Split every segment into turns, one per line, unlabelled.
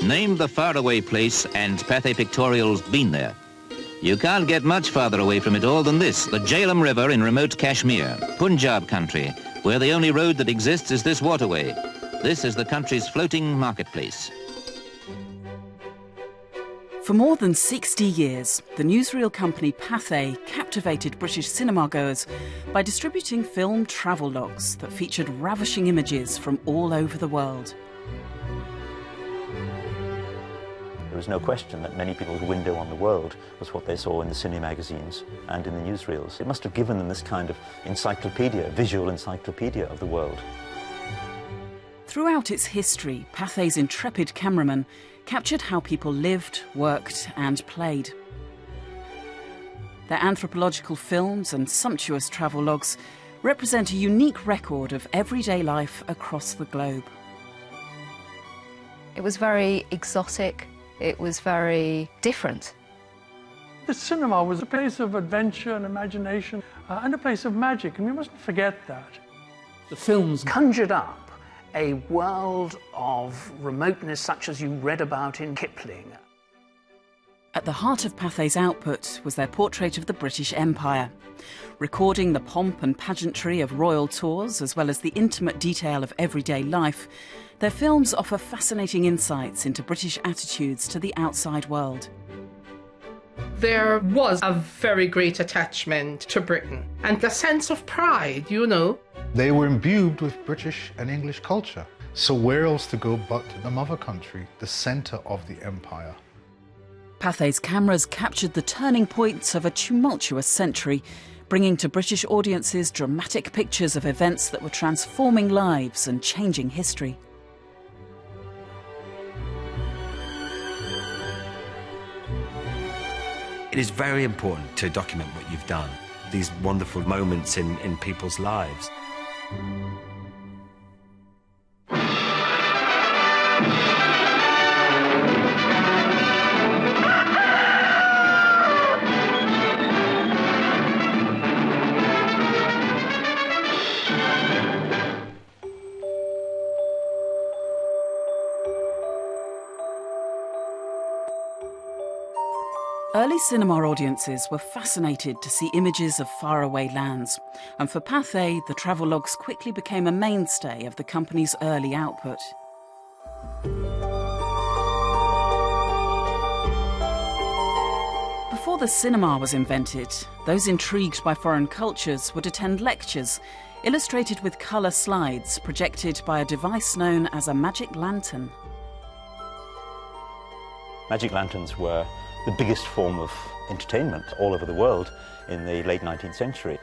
Name the faraway place and Pathe Pictorial's been there. You can't get much farther away from it all than this, the Jhelum River in remote Kashmir, Punjab country, where the only road that exists is this waterway. This is the country's floating marketplace.
For more than 60 years, the newsreel company Pathe captivated British cinemagoers by distributing film travelogues that featured ravishing images from all over the world.
There was no question that many people's window on the world was what they saw in the cine magazines and in the newsreels. It must have given them this kind of encyclopedia, visual encyclopedia of the world.
Throughout its history, Pathe's intrepid cameramen captured how people lived, worked and played. Their anthropological films and sumptuous travelogues represent a unique record of everyday life across the globe.
It was very exotic. It was very different.
The cinema was a place of adventure and imagination and a place of magic, and we mustn't forget that.
The films conjured up a world of remoteness such as you read about in Kipling.
At the heart of Pathe's output was their portrait of the British Empire. Recording the pomp and pageantry of royal tours, as well as the intimate detail of everyday life, their films offer fascinating insights into British attitudes to the outside world.
There was a very great attachment to Britain and a sense of pride, you know.
They were imbued with British and English culture. So where else to go but the mother country, the centre of the empire?
Pathe's cameras captured the turning points of a tumultuous century, bringing to British audiences dramatic pictures of events that were transforming lives and changing history.
It is very important to document what you've done, these wonderful moments in people's lives.
Early cinema audiences were fascinated to see images of faraway lands, and for Pathe, the travelogues quickly became a mainstay of the company's early output. Before the cinema was invented, those intrigued by foreign cultures would attend lectures, illustrated with colour slides projected by a device known as a magic lantern.
Magic lanterns were the biggest form of entertainment all over the world in the late 19th century.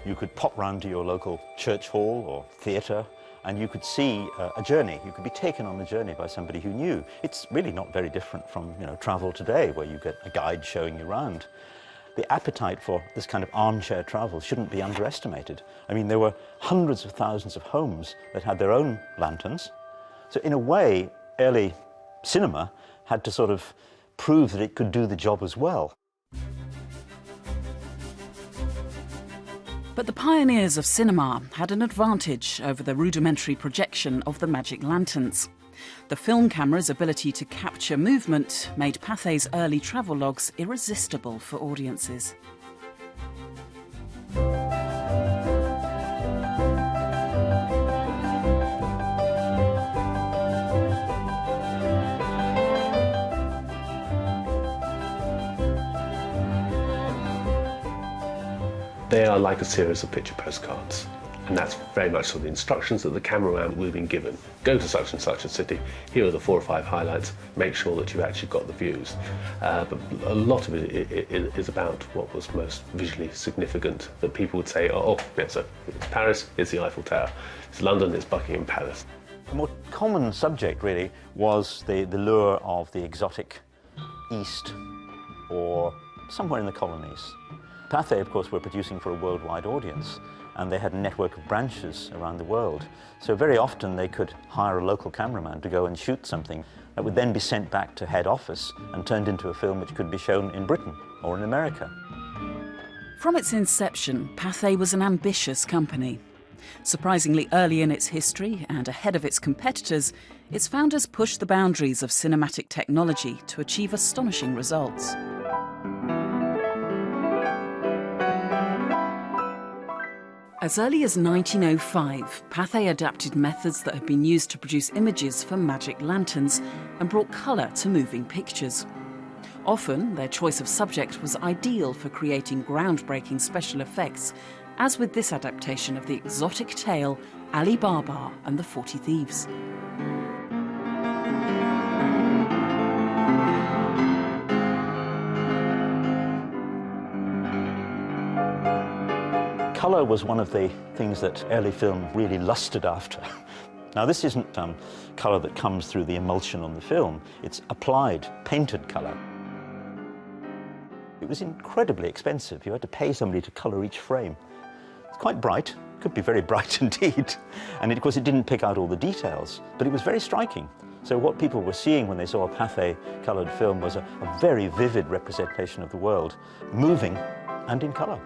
You could pop round to your local church hall or theatre and you could see a journey. You could be taken on a journey by somebody who knew. It's really not very different from travel today, where you get a guide showing you around. The appetite for this kind of armchair travel shouldn't be underestimated. I mean, there were hundreds of thousands of homes that had their own lanterns. So in a way, early cinema had to sort of prove that it could do the job as well.
But the pioneers of cinema had an advantage over the rudimentary projection of the magic lanterns. The film camera's ability to capture movement made Pathe's early travelogues irresistible for audiences.
They are like a series of picture postcards, and that's very much sort of the instructions that the cameraman will have been given. Go to such and such a city, here are the 4 or 5 highlights, make sure that you've actually got the views. But a lot of it is about what was most visually significant, that people would say, oh yeah, so it's Paris, it's the Eiffel Tower, it's London, it's Buckingham Palace.
A more common subject really was the lure of the exotic East or somewhere in the colonies. Pathe, of course, were producing for a worldwide audience, and they had a network of branches around the world. So very often they could hire a local cameraman to go and shoot something that would then be sent back to head office and turned into a film which could be shown in Britain or in America.
From its inception, Pathe was an ambitious company. Surprisingly early in its history and ahead of its competitors, its founders pushed the boundaries of cinematic technology to achieve astonishing results. As early as 1905, Pathe adapted methods that had been used to produce images for magic lanterns and brought colour to moving pictures. Often, their choice of subject was ideal for creating groundbreaking special effects, as with this adaptation of the exotic tale Ali Baba and the 40 Thieves.
Colour was one of the things that early film really lusted after. Now, this isn't colour that comes through the emulsion on the film. It's applied, painted colour. It was incredibly expensive. You had to pay somebody to colour each frame. It's quite bright, could be very bright indeed. And of course, it didn't pick out all the details, but it was very striking. So what people were seeing when they saw a Pathe coloured film was a very vivid representation of the world, moving and in colour.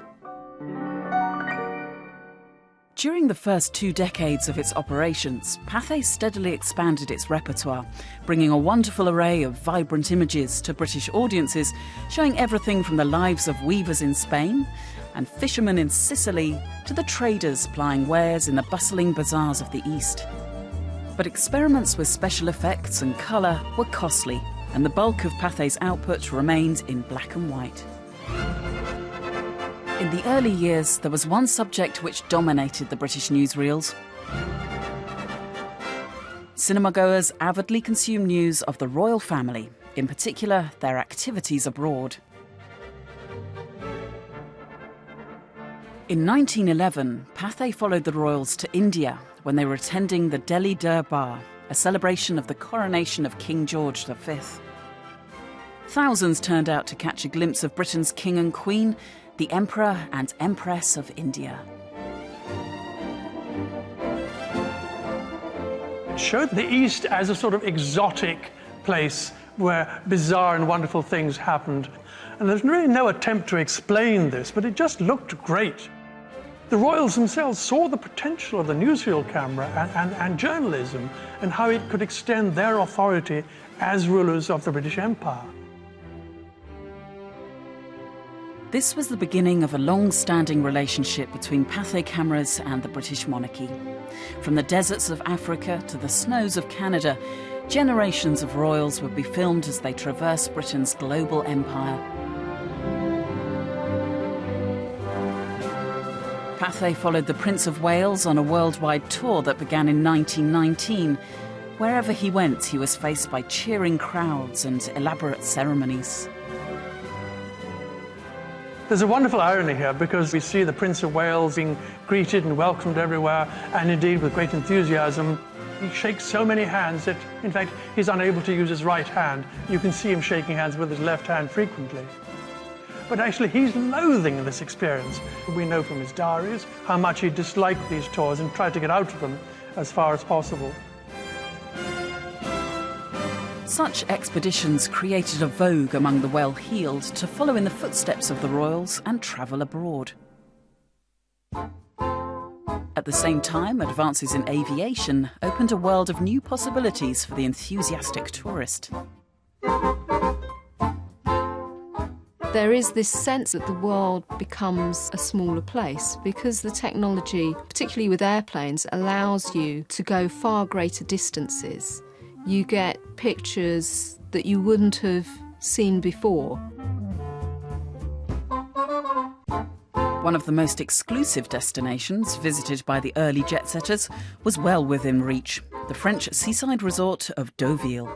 During the first 2 decades of its operations, Pathe steadily expanded its repertoire, bringing a wonderful array of vibrant images to British audiences, showing everything from the lives of weavers in Spain and fishermen in Sicily to the traders plying wares in the bustling bazaars of the East. But experiments with special effects and colour were costly, and the bulk of Pathe's output remained in black and white. In the early years, there was one subject which dominated the British newsreels. Cinemagoers avidly consumed news of the royal family, in particular their activities abroad. In 1911, Pathe followed the royals to India when they were attending the Delhi Durbar, a celebration of the coronation of King George V. Thousands turned out to catch a glimpse of Britain's king and queen, the Emperor and Empress of India.
It showed the East as a sort of exotic place where bizarre and wonderful things happened. And there's really no attempt to explain this, but it just looked great. The royals themselves saw the potential of the newsreel camera and journalism and how it could extend their authority as rulers of the British Empire.
This was the beginning of a long-standing relationship between Pathe cameras and the British monarchy. From the deserts of Africa to the snows of Canada, generations of royals would be filmed as they traversed Britain's global empire. Pathe followed the Prince of Wales on a worldwide tour that began in 1919. Wherever he went, he was faced by cheering crowds and elaborate ceremonies.
There's a wonderful irony here because we see the Prince of Wales being greeted and welcomed everywhere, and indeed with great enthusiasm. He shakes so many hands that, in fact, he's unable to use his right hand. You can see him shaking hands with his left hand frequently. But actually, he's loathing this experience. We know from his diaries how much he disliked these tours and tried to get out of them as far as possible.
Such expeditions created a vogue among the well-heeled to follow in the footsteps of the royals and travel abroad. At the same time, advances in aviation opened a world of new possibilities for the enthusiastic tourist.
There is this sense that the world becomes a smaller place because the technology, particularly with airplanes, allows you to go far greater distances. You get pictures that you wouldn't have seen before.
One of the most exclusive destinations visited by the early jet-setters was well within reach, the French seaside resort of Deauville.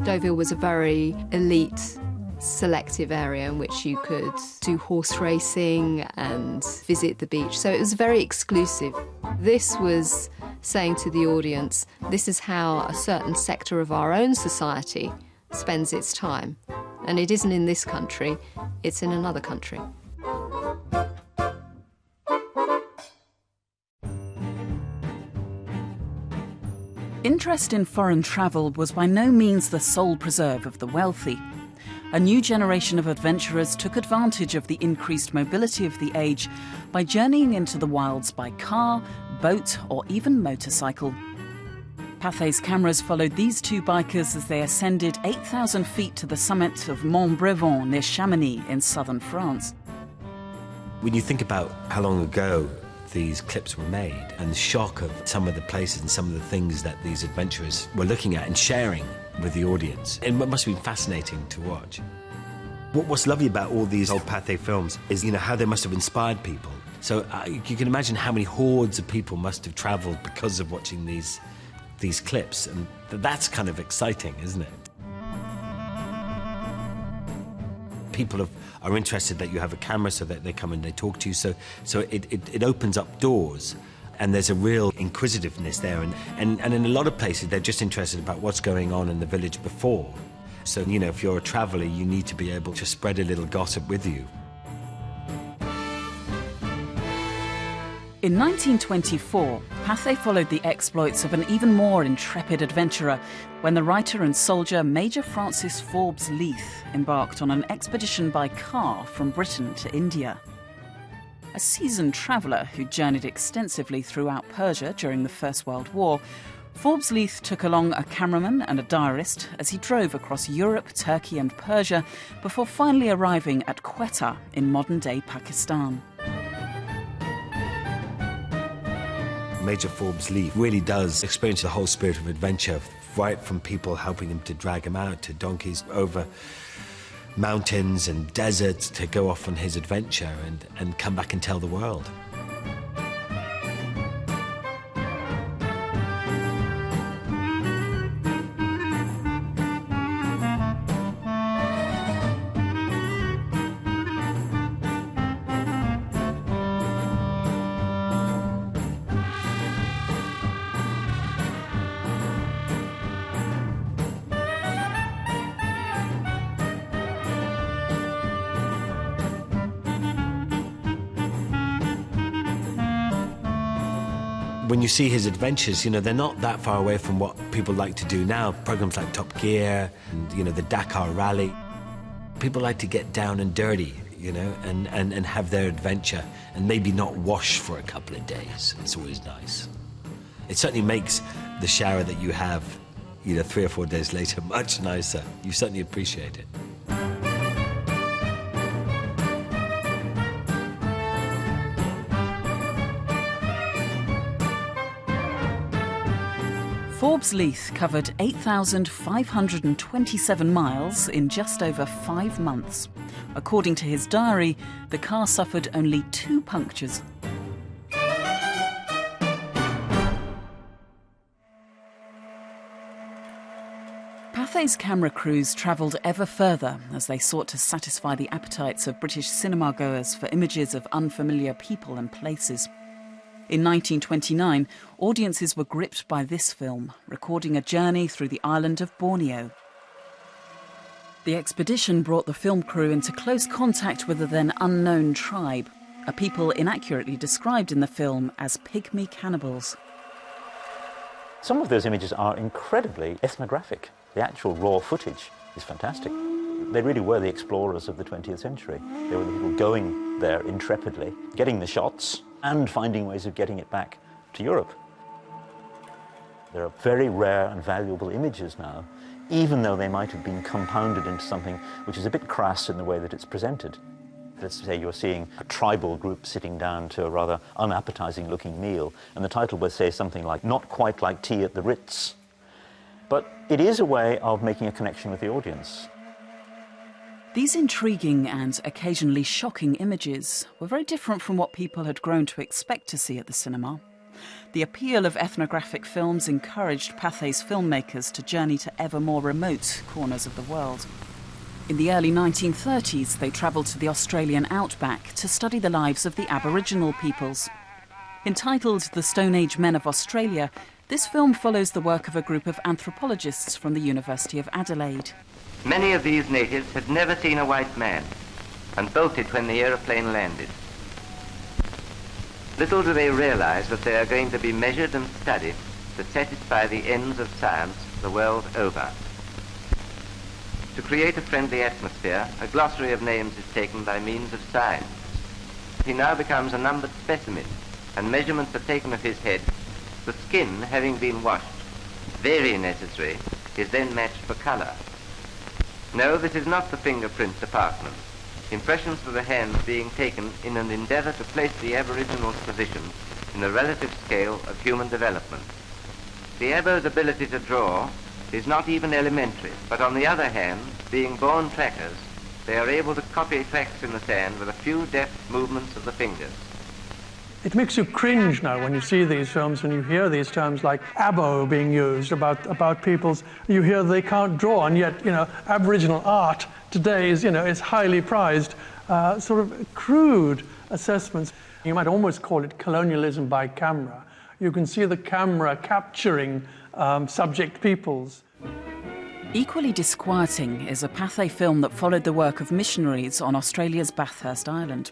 Deauville was a very elite, selective area in which you could do horse racing and visit the beach. So it was very exclusive. This was saying to the audience, this is how a certain sector of our own society spends its time. And it isn't in this country, it's in another country.
interest in foreign travel was by no means the sole preserve of the wealthy. A new generation of adventurers took advantage of the increased mobility of the age by journeying into the wilds by car, boat, or even motorcycle. Pathe's cameras followed these two bikers as they ascended 8,000 feet to the summit of Mont Brevon near Chamonix in southern France.
When you think about how long ago these clips were made and the shock of some of the places and some of the things that these adventurers were looking at and sharing with the audience, it must have been fascinating to watch. What's lovely about all these old Pathe films is, how they must have inspired people. So you can imagine how many hordes of people must have travelled because of watching these clips, and that's kind of exciting, isn't it? People are interested that you have a camera, so that they come and they talk to you, so it opens up doors, and there's a real inquisitiveness there, and in a lot of places they're just interested about what's going on in the village before. So, if you're a traveller, you need to be able to spread a little gossip with you.
In 1924, Pathe followed the exploits of an even more intrepid adventurer when the writer and soldier Major Francis Forbes Leith embarked on an expedition by car from Britain to India. A seasoned traveller who journeyed extensively throughout Persia during the First World War, Forbes Leith took along a cameraman and a diarist as he drove across Europe, Turkey and Persia before finally arriving at Quetta in modern-day Pakistan.
Major Forbes Leith really does experience the whole spirit of adventure, right from people helping him to drag him out, to donkeys over mountains and deserts to go off on his adventure and come back and tell the world. When you see his adventures, they're not that far away from what people like to do now. Programs like Top Gear, and, the Dakar Rally. People like to get down and dirty, and have their adventure and maybe not wash for a couple of days. It's always nice. It certainly makes the shower that you have, 3 or 4 days later much nicer. You certainly appreciate it.
Forbes Leith covered 8,527 miles in just over 5 months. According to his diary, the car suffered only 2 punctures. Pathe's camera crews travelled ever further as they sought to satisfy the appetites of British cinemagoers for images of unfamiliar people and places. In 1929, audiences were gripped by this film, recording a journey through the island of Borneo. The expedition brought the film crew into close contact with a then unknown tribe, a people inaccurately described in the film as pygmy cannibals.
Some of those images are incredibly ethnographic. The actual raw footage is fantastic. They really were the explorers of the 20th century. They were the people going there intrepidly, getting the shots, and finding ways of getting it back to Europe. There are very rare and valuable images now, even though they might have been compounded into something which is a bit crass in the way that it's presented. Let's say you're seeing a tribal group sitting down to a rather unappetizing looking meal, and the title would say something like, "Not quite like tea at the Ritz." But it is a way of making a connection with the audience.
These intriguing and occasionally shocking images were very different from what people had grown to expect to see at the cinema. The appeal of ethnographic films encouraged Pathe's filmmakers to journey to ever more remote corners of the world. In the early 1930s, they travelled to the Australian outback to study the lives of the Aboriginal peoples. Entitled The Stone Age Men of Australia, this film follows the work of a group of anthropologists from the University of Adelaide.
Many of these natives had never seen a white man and bolted when the aeroplane landed. Little do they realize that they are going to be measured and studied to satisfy the ends of science the world over. To create a friendly atmosphere, a glossary of names is taken by means of signs. He now becomes a numbered specimen, and measurements are taken of his head. The skin, having been washed, very necessary, is then matched for colour. No, this is not the fingerprint department. Impressions for the hands being taken in an endeavour to place the Aboriginal's position in the relative scale of human development. The Abo's ability to draw is not even elementary, but on the other hand, being born trackers, they are able to copy tracks in the sand with a few deft movements of the fingers.
It makes you cringe now when you see these films and you hear these terms like abo being used about people's, you hear they can't draw, and yet, Aboriginal art today is highly prized, sort of crude assessments. You might almost call it colonialism by camera. You can see the camera capturing subject peoples.
Equally disquieting is a Pathe film that followed the work of missionaries on Australia's Bathurst Island.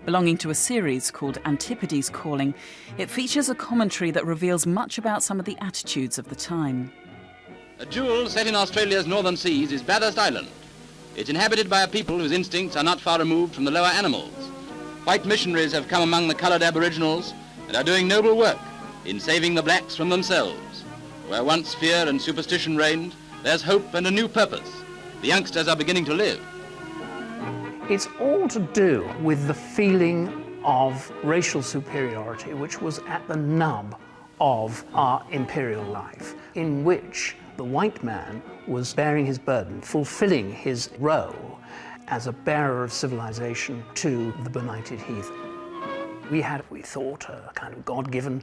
Belonging to a series called Antipodes Calling, it features a commentary that reveals much about some of the attitudes of the time.
A jewel set in Australia's northern seas is Bathurst Island. It's inhabited by a people whose instincts are not far removed from the lower animals. White missionaries have come among the coloured Aboriginals and are doing noble work in saving the blacks from themselves. Where once fear and superstition reigned, there's hope and a new purpose. The youngsters are beginning to live.
It's all to do with the feeling of racial superiority, which was at the nub of our imperial life, in which the white man was bearing his burden, fulfilling his role as a bearer of civilization to the benighted heathen. We had, we thought, a kind of God-given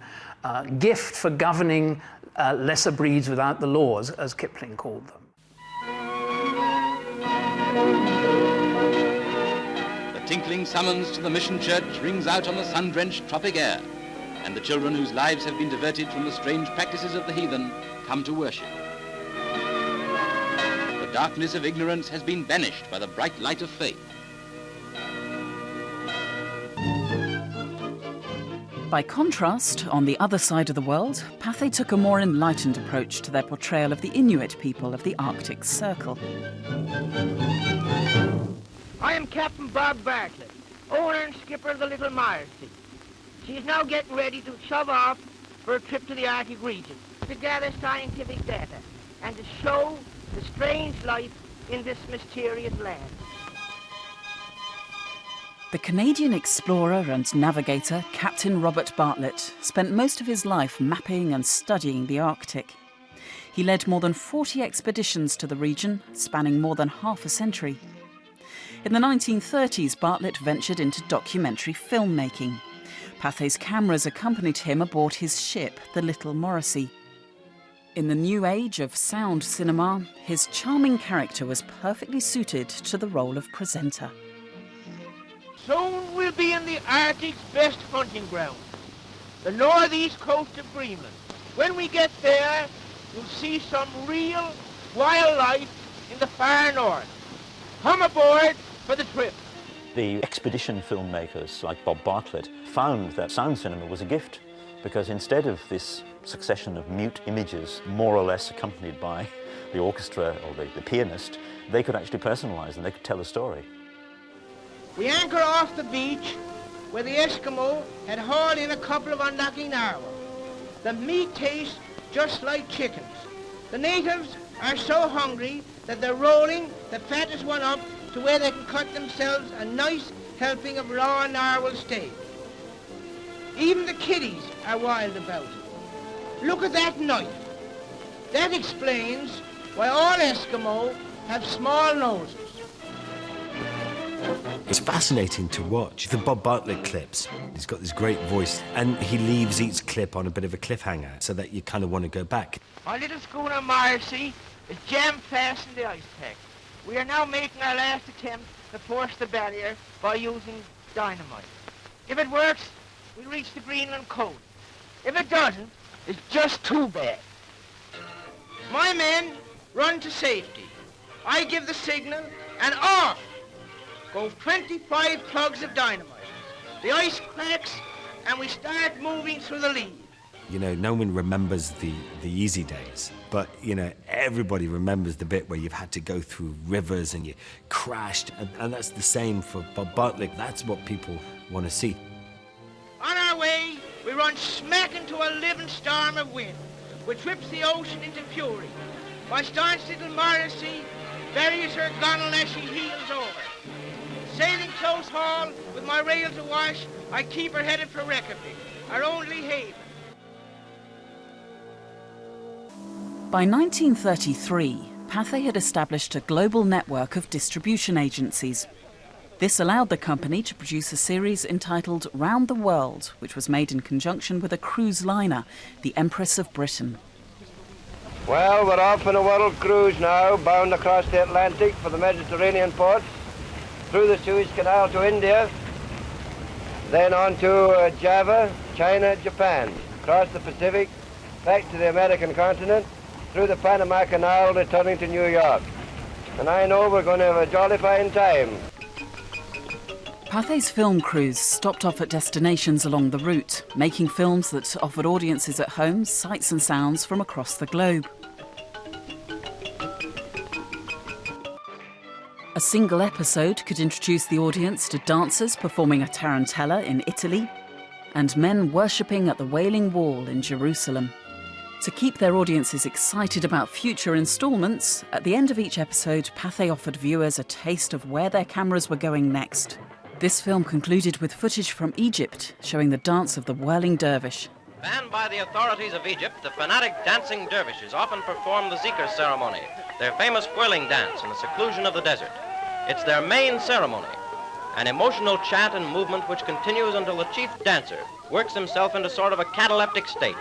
gift for governing lesser breeds without the laws, as Kipling called them.
The tinkling summons to the mission church rings out on the sun-drenched tropic air, and the children whose lives have been diverted from the strange practices of the heathen come to worship. The darkness of ignorance has been banished by the bright light of faith.
By contrast, on the other side of the world, Pathe took a more enlightened approach to their portrayal of the Inuit people of the Arctic Circle.
I am Captain Bob Bartlett, owner and skipper of the Little Marcy. She is now getting ready to shove off for a trip to the Arctic region to gather scientific data and to show the strange life in this mysterious land.
The Canadian explorer and navigator, Captain Robert Bartlett, spent most of his life mapping and studying the Arctic. He led more than 40 expeditions to the region, spanning more than half a century. In the 1930s, Bartlett ventured into documentary filmmaking. Pathe's cameras accompanied him aboard his ship, the Little Morrissey. In the new age of sound cinema, his charming character was perfectly suited to the role of presenter.
Soon we'll be in the Arctic's best hunting ground, the northeast coast of Greenland. When we get there, you'll see some real wildlife in the far north. Come aboard for the trip.
The expedition filmmakers like Bob Bartlett found that sound cinema was a gift, because instead of this succession of mute images more or less accompanied by the orchestra or the pianist, they could actually personalize and they could tell a story.
We anchor off the beach where the Eskimo had hauled in a couple of unlucky narwhals. The meat tastes just like chickens. The natives are so hungry that they're rolling the fattest one up to where they can cut themselves a nice helping of raw narwhal steak. Even the kiddies are wild about it. Look at that knife. That explains why all Eskimo have small noses.
It's fascinating to watch the Bob Bartlett clips. He's got this great voice, and he leaves each clip on a bit of a cliffhanger so that you kind of want to go back.
Our little schooner Marcy is jam-fast in the ice pack. We are now making our last attempt to force the barrier by using dynamite. If it works, we'll reach the Greenland coast. If it doesn't, it's just too bad. My men run to safety. I give the signal, and off go 25 plugs of dynamite. The ice cracks, and we start moving through the lead.
You know, no one remembers the easy days, but, you know, everybody remembers the bit where you've had to go through rivers and you crashed, and that's the same for Bartlett. That's what people want to see.
On our way, we run smack into a living storm of wind, which whips the ocean into fury, while staunch little Morrissey buries her gunwale as she heels over. Sailing close haul with my rail to wash, I keep her headed for Reykjavik, our only haven.
By 1933, Pathe had established a global network of distribution agencies. This allowed the company to produce a series entitled Round the World, which was made in conjunction with a cruise liner, the Empress of Britain.
Well, we're off on a world cruise now, bound across the Atlantic for the Mediterranean ports, through the Suez Canal to India, then on to Java, China, Japan, across the Pacific, back to the American continent, through the Panama Canal, returning to New York. And I know we're going to have a jolly fine time.
Pathe's film crews stopped off at destinations along the route, making films that offered audiences at home sights and sounds from across the globe. A single episode could introduce the audience to dancers performing a tarantella in Italy and men worshipping at the Wailing Wall in Jerusalem. To keep their audiences excited about future instalments, at the end of each episode, Pathe offered viewers a taste of where their cameras were going next. This film concluded with footage from Egypt showing the dance of the whirling dervish.
Banned by the authorities of Egypt, the fanatic dancing dervishes often perform the zikr ceremony, their famous whirling dance in the seclusion of the desert. It's their main ceremony, an emotional chant and movement which continues until the chief dancer works himself into sort of a cataleptic state.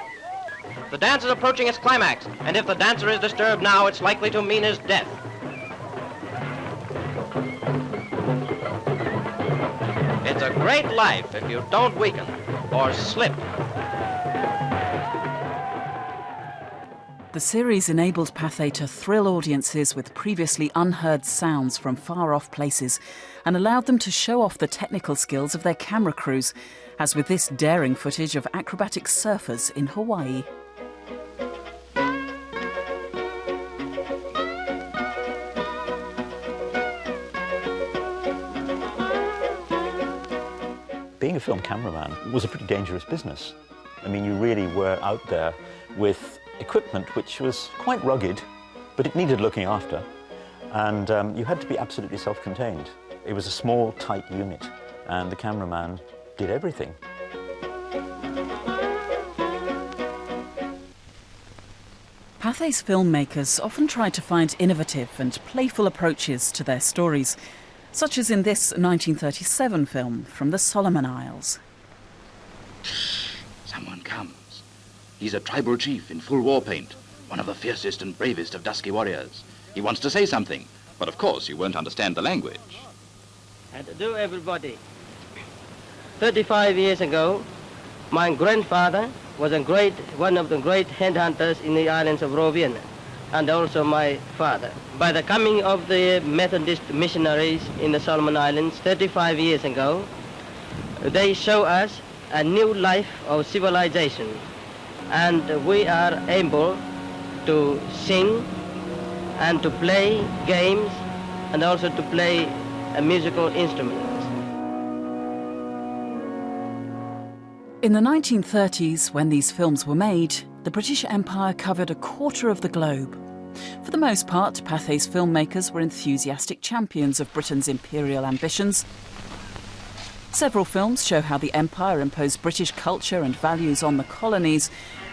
The dance is approaching its climax, and if the dancer is disturbed now, it's likely to mean his death. It's a great life if you don't weaken or slip.
The series enabled Pathe to thrill audiences with previously unheard sounds from far-off places and allowed them to show off the technical skills of their camera crews, as with this daring footage of acrobatic surfers in Hawaii.
Being a film cameraman was a pretty dangerous business. I mean, you really were out there with equipment which was quite rugged, but it needed looking after, and you had to be absolutely self-contained. It was a small, tight unit, and the cameraman did everything.
Pathe's filmmakers often tried to find innovative and playful approaches to their stories, such as in this 1937 film from the Solomon Isles.
Someone comes. He's a tribal chief in full war paint, one of the fiercest and bravest of dusky warriors. He wants to say something, but of course you won't understand the language.
Hello, everybody. 35 years ago, my grandfather was one of the great headhunters in the islands of Rovian, and also my father. By the coming of the Methodist missionaries in the Solomon Islands 35 years ago, they show us a new life of civilization, and we are able to sing and to play games and also to play musical instruments.
In the 1930s, when these films were made, the British Empire covered a quarter of the globe. For the most part, Pathe's filmmakers were enthusiastic champions of Britain's imperial ambitions. Several films show how the Empire imposed British culture and values on the colonies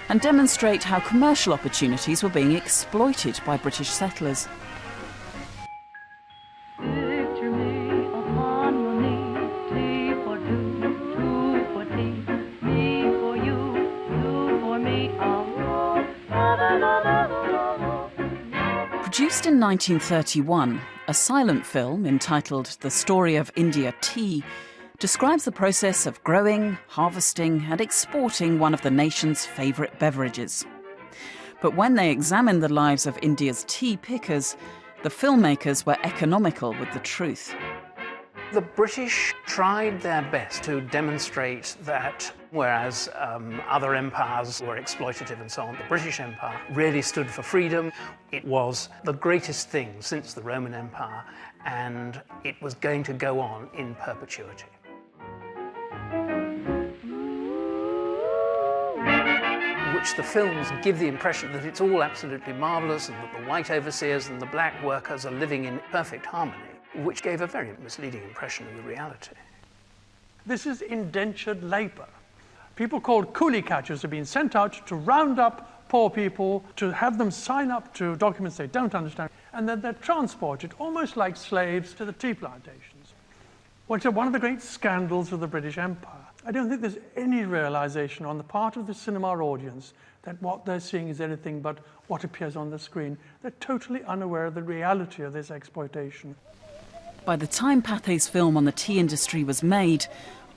and demonstrate how commercial opportunities were being exploited by British settlers. Produced in 1931, a silent film entitled The Story of India Tea describes the process of growing, harvesting and exporting one of the nation's favourite beverages. But when they examined the lives of India's tea pickers, the filmmakers were economical with the truth.
The British tried their best to demonstrate that whereas other empires were exploitative and so on, the British Empire really stood for freedom. It was the greatest thing since the Roman Empire, and it was going to go on in perpetuity. Which the films give the impression that it's all absolutely marvellous and that the white overseers and the black workers are living in perfect harmony, which gave a very misleading impression of the reality.
This is indentured labour. People called coolie catchers have been sent out to round up poor people, to have them sign up to documents they don't understand, and then they're transported, almost like slaves, to the tea plantations. Which are one of the great scandals of the British Empire. I don't think there's any realization on the part of the cinema audience that what they're seeing is anything but what appears on the screen. They're totally unaware of the reality of this exploitation.
By the time Pathe's film on the tea industry was made,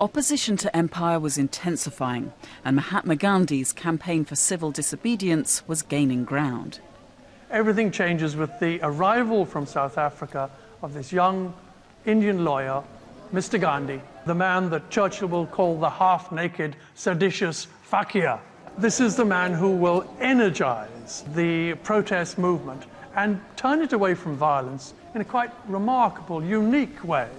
opposition to empire was intensifying, and Mahatma Gandhi's campaign for civil disobedience was gaining ground.
Everything changes with the arrival from South Africa of this young Indian lawyer, Mr. Gandhi, the man that Churchill will call the half-naked, seditious fakir. This is the man who will energize the protest movement and turn it away from violence in a quite remarkable, unique way.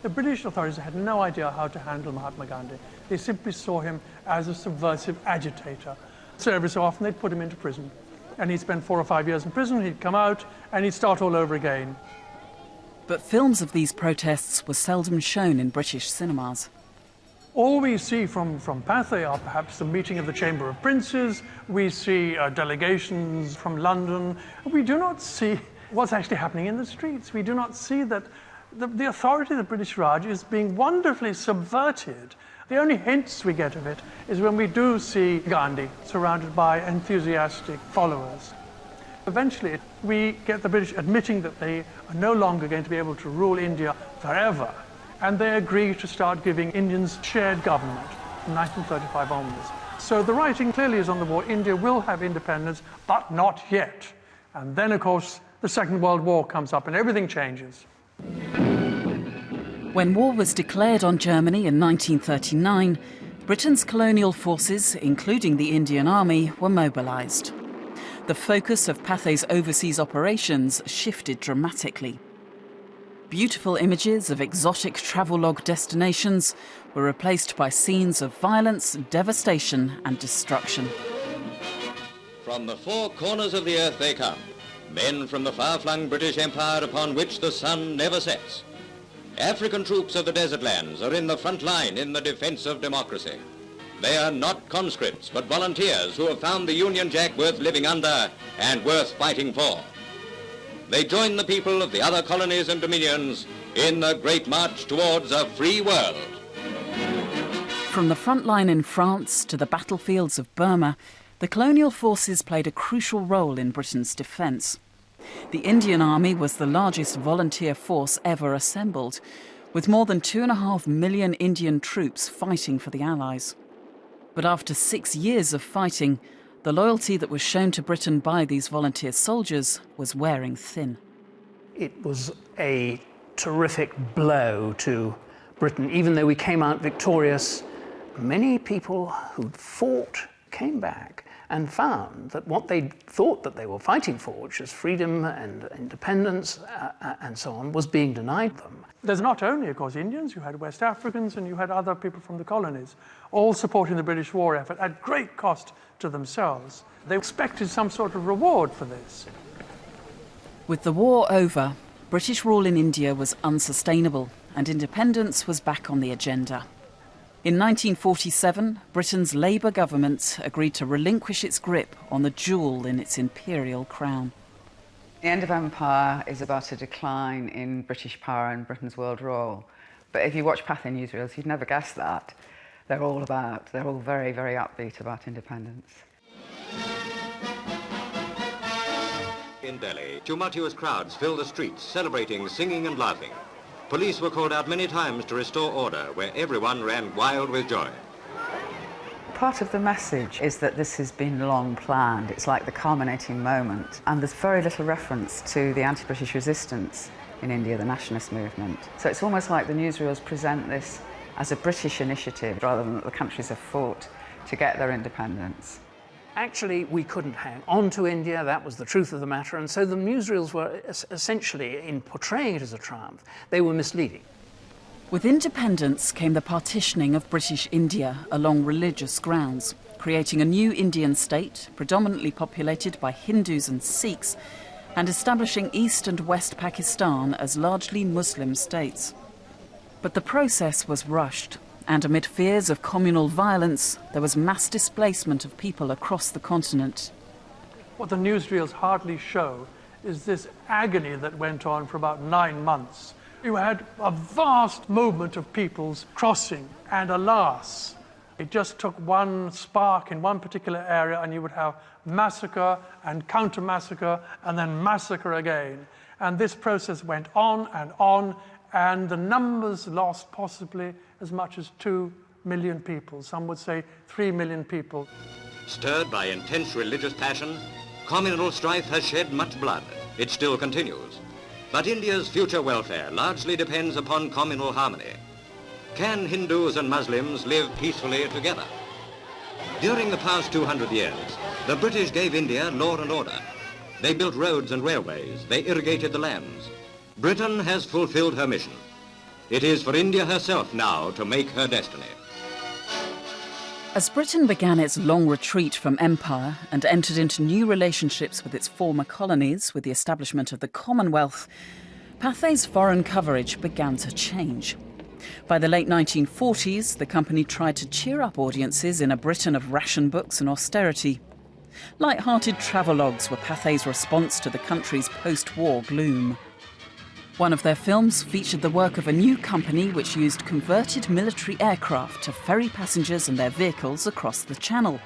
The British authorities had no idea how to handle Mahatma Gandhi. They simply saw him as a subversive agitator. So every so often they'd put him into prison. And he'd spend 4 or 5 years in prison, he'd come out, and he'd start all over again.
But films of these protests were seldom shown in British cinemas.
All we see from Pathe are perhaps the meeting of the Chamber of Princes. We see delegations from London. We do not see what's actually happening in the streets. We do not see that the authority of the British Raj is being wonderfully subverted. The only hints we get of it is when we do see Gandhi surrounded by enthusiastic followers. Eventually, we get the British admitting that they are no longer going to be able to rule India forever, and they agree to start giving Indians shared government from 1935 onwards. So the writing clearly is on the wall. India will have independence, but not yet. And then, of course, the Second World War comes up and everything changes.
When war was declared on Germany in 1939, Britain's colonial forces, including the Indian Army, were mobilised. The focus of Pathe's overseas operations shifted dramatically. Beautiful images of exotic travelogue destinations were replaced by scenes of violence, devastation and destruction.
From the four corners of the earth they come, men from the far-flung British Empire upon which the sun never sets. African troops of the desert lands are in the front line in the defense of democracy. They are not conscripts, but volunteers who have found the Union Jack worth living under and worth fighting for. They join the people of the other colonies and dominions in the great march towards a free world.
From the front line in France to the battlefields of Burma, the colonial forces played a crucial role in Britain's defence. The Indian Army was the largest volunteer force ever assembled, with more than 2.5 million Indian troops fighting for the Allies. But after 6 years of fighting, the loyalty that was shown to Britain by these volunteer soldiers was wearing thin.
It was a terrific blow to Britain. Even though we came out victorious, many people who'd fought came back and found that what they thought that they were fighting for, which was freedom and independence and so on, was being denied them.
There's not only, of course, Indians, you had West Africans and you had other people from the colonies, all supporting the British war effort at great cost to themselves. They expected some sort of reward for this.
With the war over, British rule in India was unsustainable and independence was back on the agenda. In 1947, Britain's Labour government agreed to relinquish its grip on the jewel in its imperial crown.
The end of empire is about a decline in British power and Britain's world role. But if you watch Pathe newsreels, you'd never guess that. They're all very, very upbeat about independence.
In Delhi, tumultuous crowds filled the streets, celebrating, singing and laughing. Police were called out many times to restore order, where everyone ran wild with joy.
Part of the message is that this has been long planned. It's like the culminating moment. And there's very little reference to the anti-British resistance in India, the nationalist movement. So it's almost like the newsreels present this as a British initiative rather than that the countries have fought to get their independence.
Actually, we couldn't hang on to India, that was the truth of the matter, and so the newsreels were essentially, in portraying it as a triumph, they were misleading.
With independence came the partitioning of British India along religious grounds, creating a new Indian state, predominantly populated by Hindus and Sikhs, and establishing East and West Pakistan as largely Muslim states. But the process was rushed, and amid fears of communal violence, there was mass displacement of people across the continent.
What the newsreels hardly show is this agony that went on for about 9 months. You had a vast movement of peoples crossing, and alas, it just took one spark in one particular area and you would have massacre and counter-massacre and then massacre again. And this process went on, and the numbers lost possibly as much as 2 million people. Some would say 3 million people.
Stirred by intense religious passion, communal strife has shed much blood. It still continues. But India's future welfare largely depends upon communal harmony. Can Hindus and Muslims live peacefully together? During the past 200 years, the British gave India law and order. They built roads and railways. They irrigated the lands. Britain has fulfilled her mission. It is for India herself now to make her destiny.
As Britain began its long retreat from empire and entered into new relationships with its former colonies with the establishment of the Commonwealth, Pathe's foreign coverage began to change. By the late 1940s, the company tried to cheer up audiences in a Britain of ration books and austerity. Light-hearted travelogues were Pathe's response to the country's post-war gloom. One of their films featured the work of a new company which used converted military aircraft to ferry passengers and their vehicles across the Channel.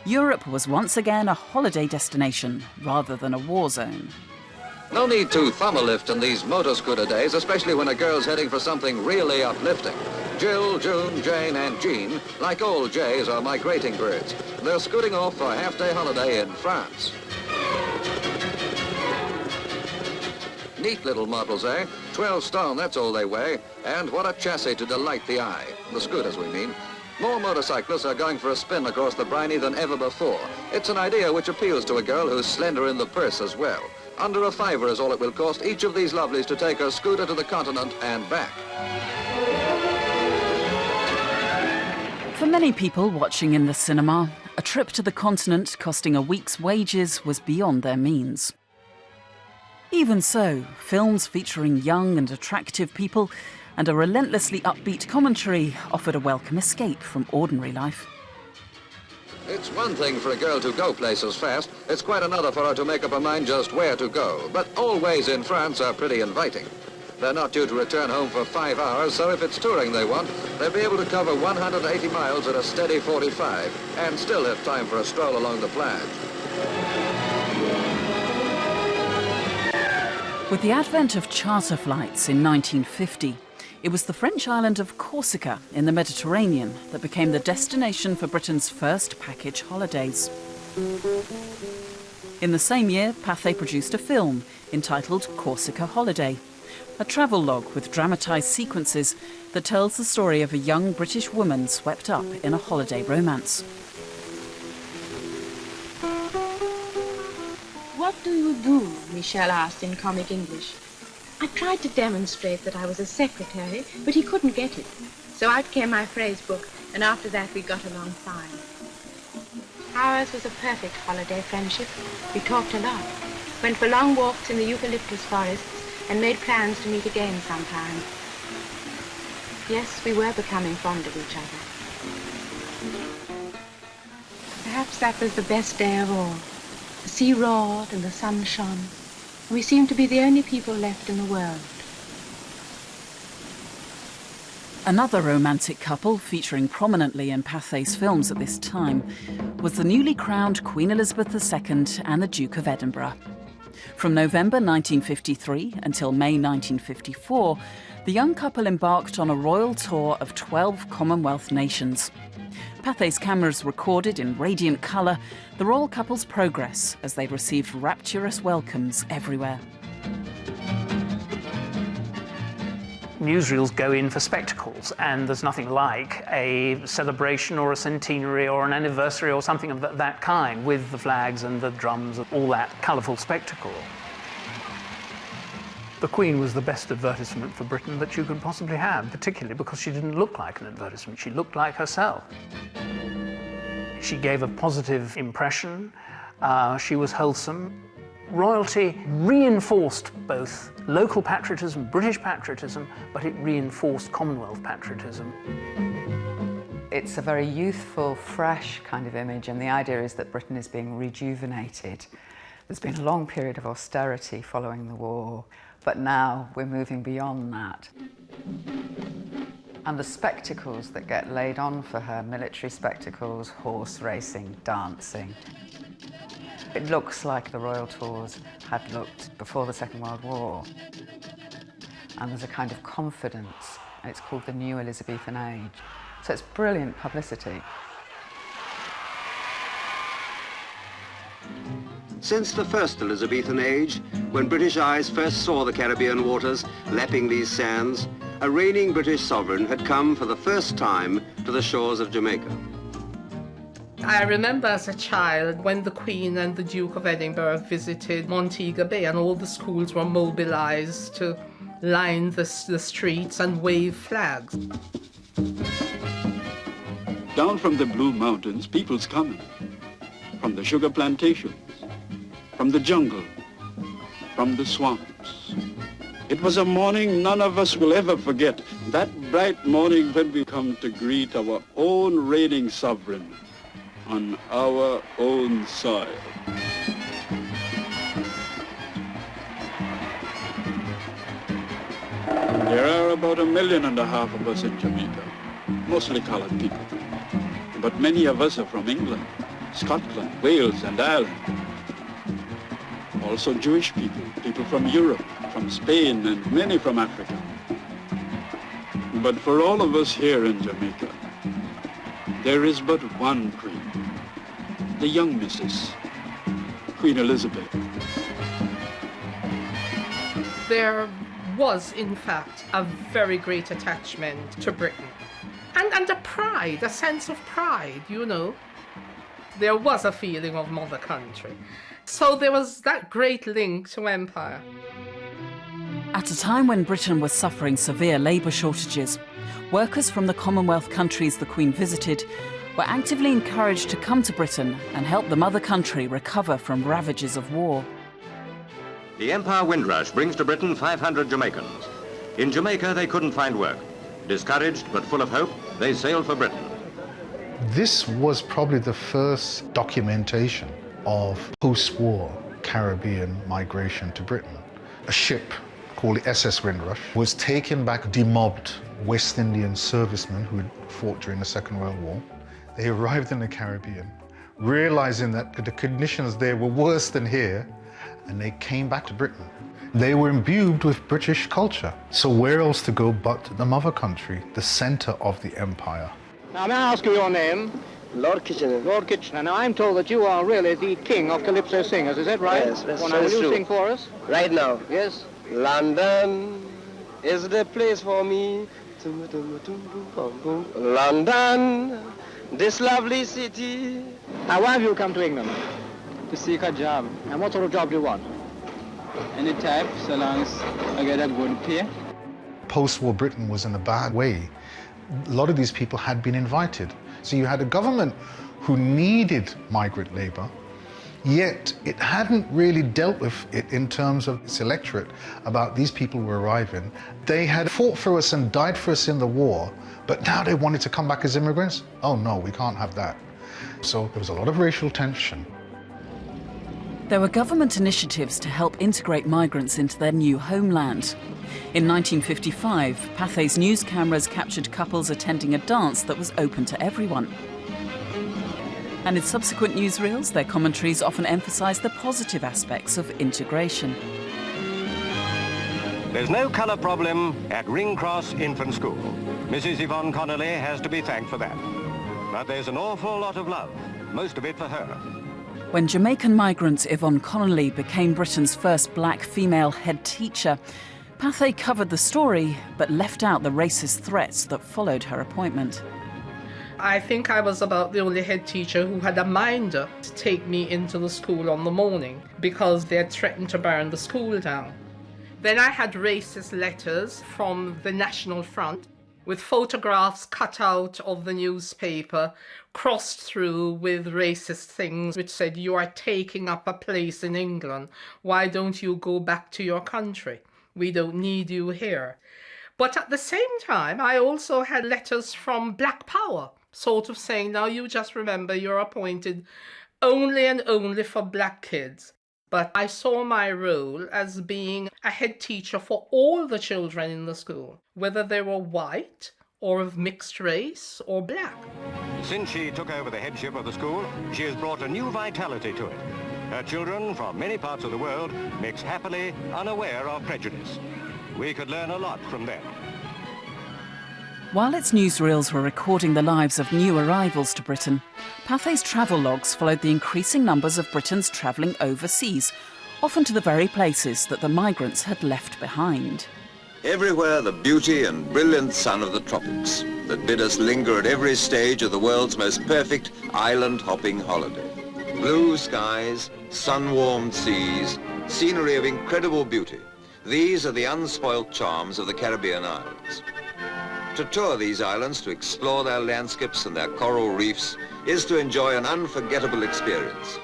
Europe was once again a holiday destination rather than a war zone.
No need to thumb a lift in these motor scooter days, especially when a girl's heading for something really uplifting. Jill, June, Jane and Jean, like all jays, are migrating birds. They're scooting off for a half-day holiday in France. Neat little models, eh? 12 stone, that's all they weigh. And what a chassis to delight the eye. The scooters, we mean. More motorcyclists are going for a spin across the briny than ever before. It's an idea which appeals to a girl who's slender in the purse as well. Under a £5 is all it will cost each of these lovelies to take her scooter to the continent and back.
For many people watching in the cinema, a trip to the continent costing a week's wages was beyond their means. Even so, films featuring young and attractive people and a relentlessly upbeat commentary offered a welcome escape from ordinary life.
It's one thing for a girl to go places fast. It's quite another for her to make up her mind just where to go. But all ways in France are pretty inviting. They're not due to return home for 5 hours, so if it's touring they want, they'll be able to cover 180 miles at a steady 45 and still have time for a stroll along the plage.
With the advent of charter flights in 1950, it was the French island of Corsica in the Mediterranean that became the destination for Britain's first package holidays. In the same year, Pathe produced a film entitled Corsica Holiday, a travelogue with dramatised sequences that tells the story of a young British woman swept up in a holiday romance.
What do you do? Michel asked in comic English. I tried to demonstrate that I was a secretary, but he couldn't get it. So out came my phrase book, and after that we got along fine. Ours was a perfect holiday friendship. We talked a lot, went for long walks in the eucalyptus forests, and made plans to meet again sometime. Yes, we were becoming fond of each other. Perhaps that was the best day of all. The sea roared and the sun shone. We seemed to be the only people left in the world.
Another romantic couple featuring prominently in Pathe's films at this time was the newly crowned Queen Elizabeth II and the Duke of Edinburgh. From November 1953 until May 1954, the young couple embarked on a royal tour of 12 Commonwealth nations. Pathe's cameras recorded in radiant colour the royal couple's progress as they received rapturous welcomes everywhere.
newsreels go in for spectacles, and there's nothing like a celebration or a centenary or an anniversary or something of that kind, with the flags and the drums and all that colourful spectacle. The Queen was the best advertisement for Britain that you could possibly have, particularly because she didn't look like an advertisement, she looked like herself. She gave a positive impression, she was wholesome. Royalty reinforced both local patriotism, British patriotism, but it reinforced Commonwealth patriotism.
It's a very youthful, fresh kind of image, and the idea is that Britain is being rejuvenated. There's been a long period of austerity following the war, but now we're moving beyond that. And the spectacles that get laid on for her, military spectacles, horse racing, dancing. It looks like the royal tours had looked before the Second World War. And there's a kind of confidence, and it's called the New Elizabethan Age. So it's brilliant publicity.
Since the first Elizabethan age, when British eyes first saw the Caribbean waters lapping these sands, a reigning British sovereign had come for the first time to the shores of Jamaica.
I remember as a child when the Queen and the Duke of Edinburgh visited Montego Bay, and all the schools were mobilized to line the streets and wave flags.
Down from the Blue Mountains, people's coming. From the sugar plantations, from the jungle, from the swamps. It was a morning none of us will ever forget. That bright morning when we come to greet our own reigning sovereign on our own soil. There are about 1.5 million of us in Jamaica, mostly colored people. But many of us are from England, Scotland, Wales, and Ireland. Also Jewish people, people from Europe, from Spain, and many from Africa. But for all of us here in Jamaica, there is but one queen, the young Mrs. Queen Elizabeth.
There was, in fact, a very great attachment to Britain. And a pride, a sense of pride, you know. There was a feeling of mother country. So there was that great link to empire.
At a time when Britain was suffering severe labour shortages, workers from the Commonwealth countries the Queen visited were actively encouraged to come to Britain and help the mother country recover from ravages of war.
The Empire Windrush brings to Britain 500 Jamaicans. In Jamaica, they couldn't find work. Discouraged but full of hope, they sailed for Britain.
This was probably the first documentation of post-war Caribbean migration to Britain. A ship called the SS Windrush was taking back demobbed West Indian servicemen who had fought during the Second World War. They arrived in the Caribbean, realizing that the conditions there were worse than here, and they came back to Britain. They were imbued with British culture. So where else to go but the mother country, the center of the empire?
Now, may I ask you your name? Lord Kitchener. Lord Kitchener. Now, I'm told that you are really the king of calypso singers, is that right?
Yes, that's
well, now, will you
true.
sing for us?
Right now.
Yes.
London is the place for me. London, this lovely city.
Now, why have you come to England?
To seek a job.
And what sort of job do you want?
Any type, so long as I get a good pay.
Post-war Britain was in a bad way. A lot of these people had been invited. So you had a government who needed migrant labor, yet it hadn't really dealt with it in terms of its electorate about these people were arriving. They had fought for us and died for us in the war, but now they wanted to come back as immigrants? Oh no, we can't have that. So there was a lot of racial tension.
There were government initiatives to help integrate migrants into their new homeland. In 1955, Pathe's news cameras captured couples attending a dance that was open to everyone. And in subsequent newsreels, their commentaries often emphasised the positive aspects of integration.
There's no colour problem at Ring Cross Infant School. Mrs. Yvonne Connolly has to be thanked for that. But there's an awful lot of love, most of it for her.
When Jamaican migrant Yvonne Connolly became Britain's first black female head teacher, Pathe covered the story, but left out the racist threats that followed her appointment.
I think I was about the only head teacher who had a minder to take me into the school on the morning because they had threatened to burn the school down. Then I had racist letters from the National Front with photographs cut out of the newspaper, crossed through with racist things which said, "You are taking up a place in England. Why don't you go back to your country? We don't need you here." But at the same time, I also had letters from Black Power, sort of saying, now you just remember you're appointed only and only for black kids. But I saw my role as being a head teacher for all the children in the school, whether they were white or of mixed race or black.
Since she took over the headship of the school, she has brought a new vitality to it. Her children from many parts of the world mix happily, unaware of prejudice. We could learn a lot from them.
While its newsreels were recording the lives of new arrivals to Britain, Pathe's travelogues followed the increasing numbers of Britons travelling overseas, often to the very places that the migrants had left behind.
Everywhere the beauty and brilliant sun of the tropics that bid us linger at every stage of the world's most perfect island-hopping holiday. Blue skies, sun-warmed seas, scenery of incredible beauty. These are the unspoilt charms of the Caribbean islands. To tour these islands, to explore their landscapes and their coral reefs, is to enjoy an unforgettable experience.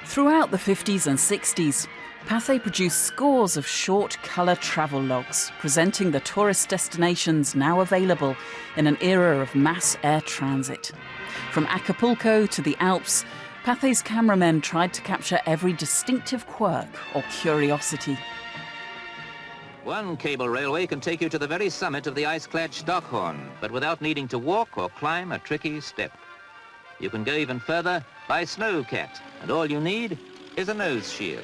Throughout the 50s and 60s, Pathe produced scores of short colour travelogues presenting the tourist destinations now available in an era of mass air transit. From Acapulco to the Alps, Pathe's cameramen tried to capture every distinctive quirk or curiosity.
One cable railway can take you to the very summit of the ice-clad Stockhorn, but without needing to walk or climb a tricky step. You can go even further by Snowcat, and all you need is a nose shield.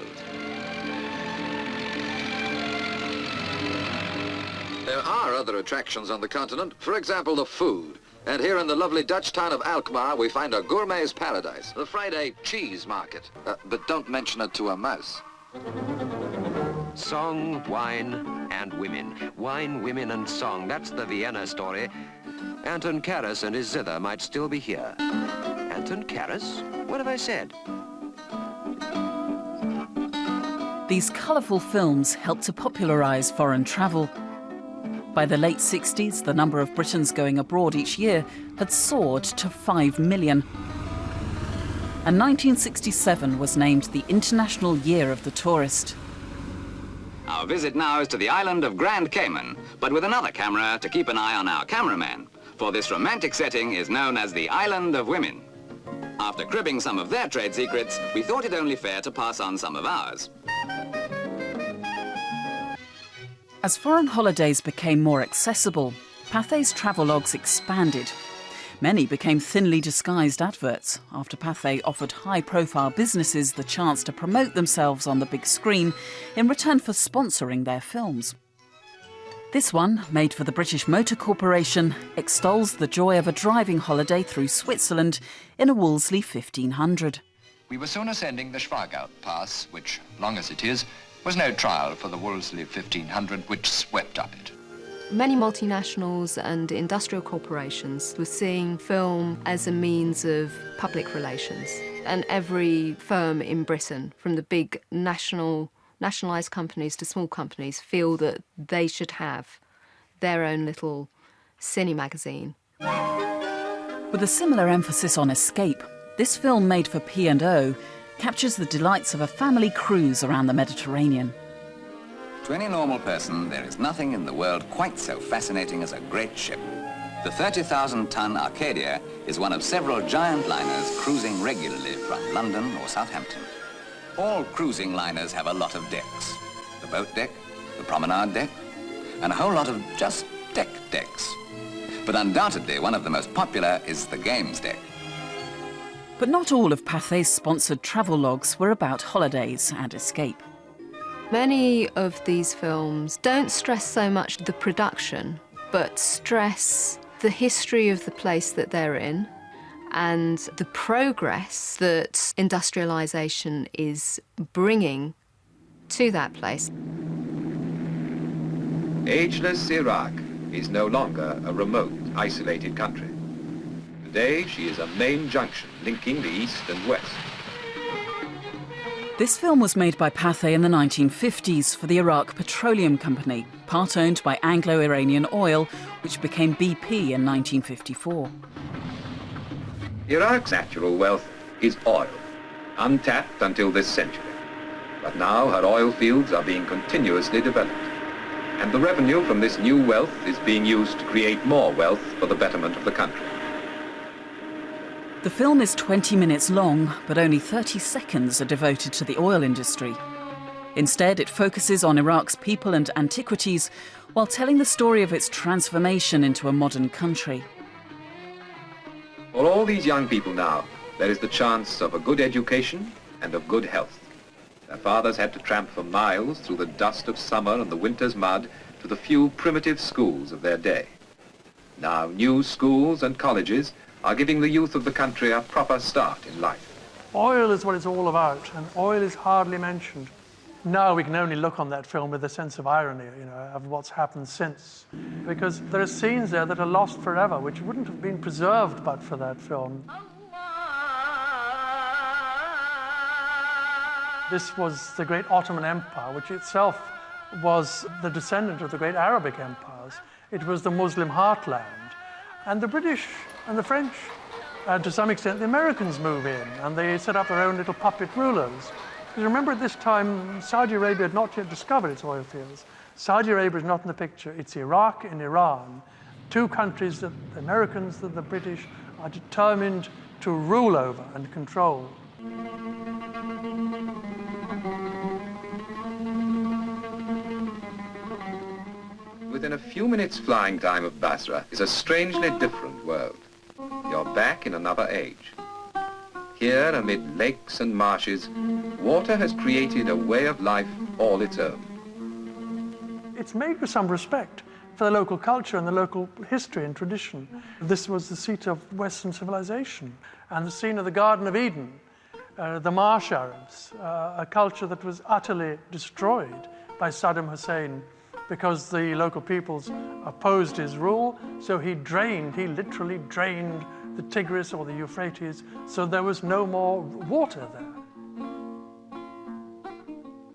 There are other attractions on the continent, for example, the food. And here in the lovely Dutch town of Alkmaar, we find a gourmet's paradise, the Friday cheese market. But don't mention it to a mouse.
Song, wine, and women. Wine, women, and song. That's the Vienna story. Anton Karas and his zither might still be here. Anton Karas? What have I said?
These colourful films helped to popularise foreign travel. By the late 60s, the number of Britons going abroad each year had soared to 5 million. And 1967 was named the International Year of the Tourist.
Our visit now is to the island of Grand Cayman, but with another camera to keep an eye on our cameraman, for this romantic setting is known as the Island of Women. After cribbing some of their trade secrets, we thought it only fair to pass on some of ours.
As foreign holidays became more accessible, Pathe's travelogues expanded. Many became thinly disguised adverts after Pathe offered high-profile businesses the chance to promote themselves on the big screen in return for sponsoring their films. This one, made for the British Motor Corporation, extols the joy of a driving holiday through Switzerland in a Wolseley 1500.
We were soon ascending the Schwargau Pass, which, long as it is, was no trial for the Wolseley 1500 which swept up it.
Many multinationals and industrial corporations were seeing film as a means of public relations. And every firm in Britain, from the big nationalised companies to small companies, feel that they should have their own little cine magazine.
With a similar emphasis on escape, this film made for P&O captures the delights of a family cruise around the Mediterranean.
To any normal person, there is nothing in the world quite so fascinating as a great ship. The 30,000-ton Arcadia is one of several giant liners cruising regularly from London or Southampton. All cruising liners have a lot of decks. The boat deck, the promenade deck, and a whole lot of just decks. But undoubtedly, one of the most popular is the games deck.
But not all of Pathe's sponsored travelogues were about holidays and escape.
Many of these films don't stress so much the production, but stress the history of the place that they're in and the progress that industrialisation is bringing to that place.
Ageless Iraq is no longer a remote, isolated country. Today, she is a main junction linking the East and West.
This film was made by Pathe in the 1950s for the Iraq Petroleum Company, part owned by Anglo-Iranian Oil, which became BP in 1954.
Iraq's natural wealth is oil, untapped until this century. But now her oil fields are being continuously developed. And the revenue from this new wealth is being used to create more wealth for the betterment of the country.
The film is 20 minutes long, but only 30 seconds are devoted to the oil industry. Instead, it focuses on Iraq's people and antiquities while telling the story of its transformation into a modern country.
For all these young people now, there is the chance of a good education and of good health. Their fathers had to tramp for miles through the dust of summer and the winter's mud to the few primitive schools of their day. Now new schools and colleges are giving the youth of the country a proper start in life.
Oil is what it's all about, and oil is hardly mentioned. Now we can only look on that film with a sense of irony, of what's happened since. Because there are scenes there that are lost forever, which wouldn't have been preserved but for that film. This was the great Ottoman Empire, which itself was the descendant of the great Arabic empires. It was the Muslim heartland. And the British and the French, and to some extent the Americans move in, and they set up their own little puppet rulers. Because remember, at this time, Saudi Arabia had not yet discovered its oil fields. Saudi Arabia is not in the picture. It's Iraq and Iran, two countries that the Americans and the British are determined to rule over and control.
Within a few minutes flying time of Basra is a strangely different world. You're back in another age. Here, amid lakes and marshes, water has created a way of life all its own.
It's made with some respect for the local culture and the local history and tradition. This was the seat of Western civilization and the scene of the Garden of Eden, the Marsh Arabs, a culture that was utterly destroyed by Saddam Hussein because the local peoples opposed his rule, so he literally drained the Tigris or the Euphrates, so there was no more water there.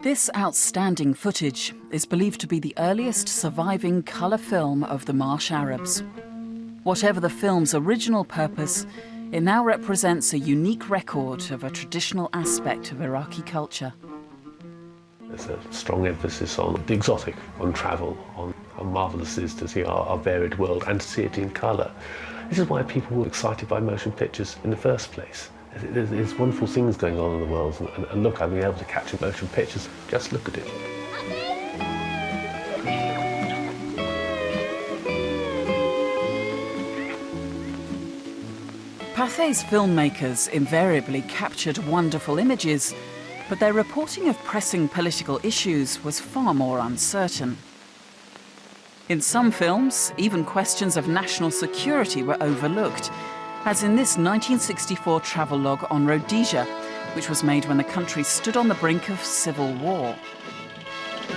This outstanding footage is believed to be the earliest surviving colour film of the Marsh Arabs. Whatever the film's original purpose, it now represents a unique record of a traditional aspect of Iraqi culture.
There's a strong emphasis on the exotic, on travel, on how marvellous it is to see our varied world and to see it in colour. This is why people were excited by motion pictures in the first place. There's wonderful things going on in the world, and look, I've been able to capture motion pictures. Just look at it.
Pathe's filmmakers invariably captured wonderful images, but their reporting of pressing political issues was far more uncertain. In some films, even questions of national security were overlooked, as in this 1964 travelogue on Rhodesia, which was made when the country stood on the brink of civil war.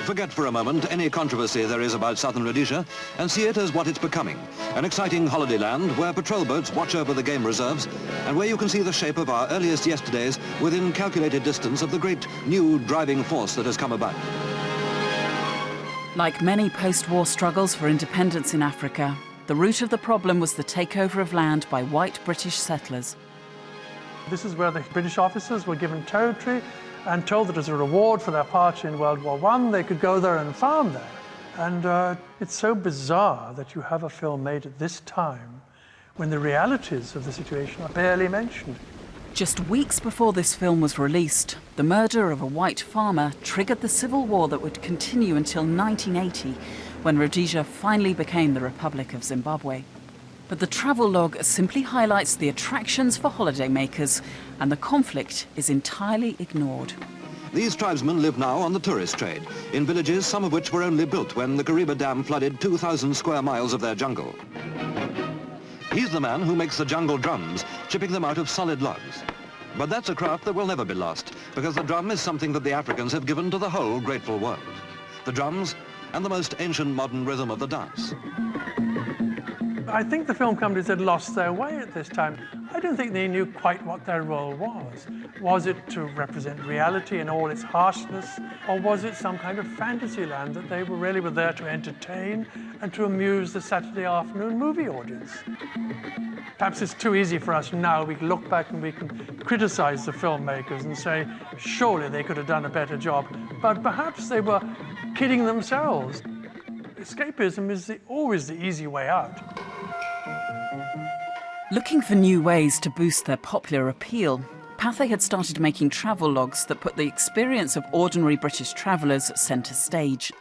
Forget for a moment any controversy there is about southern Rhodesia and see it as what it's becoming, an exciting holiday land where patrol boats watch over the game reserves and where you can see the shape of our earliest yesterdays within calculated distance of the great new driving force that has come about.
Like many post-war struggles for independence in Africa, the root of the problem was the takeover of land by white British settlers.
This is where the British officers were given territory and told that as a reward for their part in World War I, they could go there and farm there. And it's so bizarre that you have a film made at this time when the realities of the situation are barely mentioned.
Just weeks before this film was released, the murder of a white farmer triggered the civil war that would continue until 1980, when Rhodesia finally became the Republic of Zimbabwe. But the travelogue simply highlights the attractions for holidaymakers, and the conflict is entirely ignored.
These tribesmen live now on the tourist trade, in villages some of which were only built when the Kariba Dam flooded 2,000 square miles of their jungle. He's the man who makes the jungle drums, chipping them out of solid logs. But that's a craft that will never be lost, because the drum is something that the Africans have given to the whole grateful world. The drums and the most ancient modern rhythm of the dance.
I think the film companies had lost their way at this time. I don't think they knew quite what their role was. Was it to represent reality in all its harshness, or was it some kind of fantasy land that they really were there to entertain and to amuse the Saturday afternoon movie audience? Perhaps it's too easy for us now. We can look back and we can criticize the filmmakers and say, surely they could have done a better job. But perhaps they were kidding themselves. Escapism is always the easy way out.
Looking for new ways to boost their popular appeal, Pathe had started making travelogues that put the experience of ordinary British travellers centre stage.